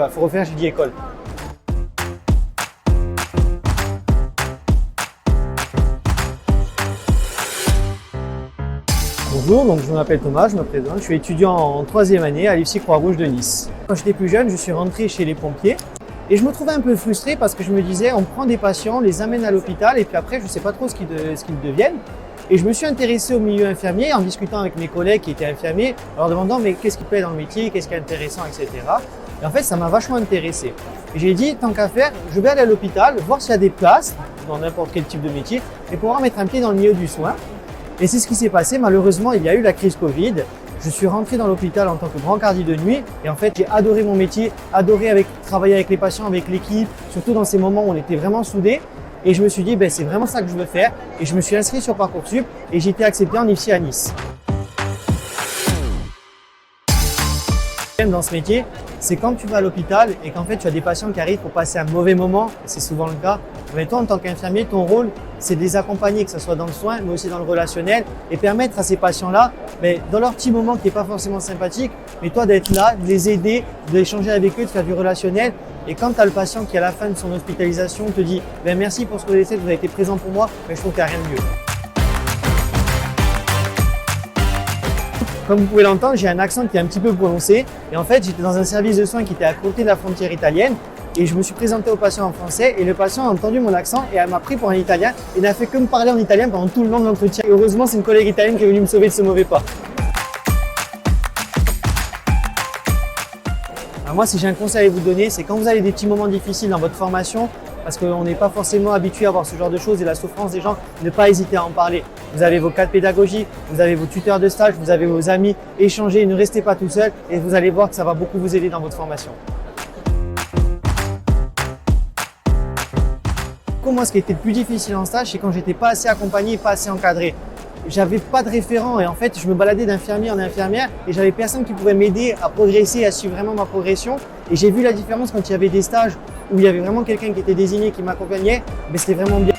il faut refaire, j'ai dit école. Bonjour, donc je m'appelle Thomas, je me présente, je suis étudiant en 3e année à l'IFSI Croix-Rouge de Nice. Quand j'étais plus jeune, je suis rentré chez les pompiers et je me trouvais un peu frustré parce que je me disais, on prend des patients, on les amène à l'hôpital et puis après, je ne sais pas trop ce qu'ils deviennent. Et je me suis intéressé au milieu infirmier en discutant avec mes collègues qui étaient infirmiers, en leur demandant mais qu'est-ce qui plaît dans le métier, qu'est-ce qui est intéressant, etc. Et en fait, ça m'a vachement intéressé. Et j'ai dit, tant qu'à faire, je vais aller à l'hôpital, voir s'il y a des places dans n'importe quel type de métier et pouvoir mettre un pied dans le milieu du soin. Et c'est ce qui s'est passé. Malheureusement, il y a eu la crise Covid. Je suis rentré dans l'hôpital en tant que brancardie de nuit et en fait, j'ai adoré mon métier, adoré travailler avec les patients, avec l'équipe, surtout dans ces moments où on était vraiment soudés. Et je me suis dit, c'est vraiment ça que je veux faire. Et je me suis inscrit sur Parcoursup et j'ai été accepté en IFSI à Nice. Dans ce métier, c'est quand tu vas à l'hôpital et qu'en fait tu as des patients qui arrivent pour passer un mauvais moment, c'est souvent le cas. Mais toi, en tant qu'infirmier, ton rôle, c'est de les accompagner, que ce soit dans le soin, mais aussi dans le relationnel, et permettre à ces patients-là, dans leur petit moment qui n'est pas forcément sympathique, mais toi d'être là, de les aider, d'échanger avec eux, de faire du relationnel. Et quand tu as le patient qui, à la fin de son hospitalisation, te dit merci pour ce que vous avez fait, vous avez été présent pour moi, je trouve qu'il n'y a rien de mieux. Comme vous pouvez l'entendre, j'ai un accent qui est un petit peu prononcé. Et en fait, j'étais dans un service de soins qui était à côté de la frontière italienne. Et je me suis présenté au patient en français. Et le patient a entendu mon accent et elle m'a pris pour un italien. Et n'a fait que me parler en italien pendant tout le long de l'entretien. Et heureusement, c'est une collègue italienne qui est venue me sauver de ce mauvais pas. Alors moi, si j'ai un conseil à vous donner, c'est quand vous avez des petits moments difficiles dans votre formation, parce qu'on n'est pas forcément habitué à voir ce genre de choses et la souffrance des gens, ne pas hésiter à en parler. Vous avez vos cadres pédagogiques, vous avez vos tuteurs de stage, vous avez vos amis, échangez, ne restez pas tout seul et vous allez voir que ça va beaucoup vous aider dans votre formation. Pour moi, ce qui était le plus difficile en stage, c'est quand j'étais pas assez accompagné, pas assez encadré. J'avais pas de référent et en fait, je me baladais d'infirmière en infirmière et j'avais personne qui pouvait m'aider à progresser, à suivre vraiment ma progression. Et j'ai vu la différence quand il y avait des stages où il y avait vraiment quelqu'un qui était désigné, qui m'accompagnait, c'était vraiment bien.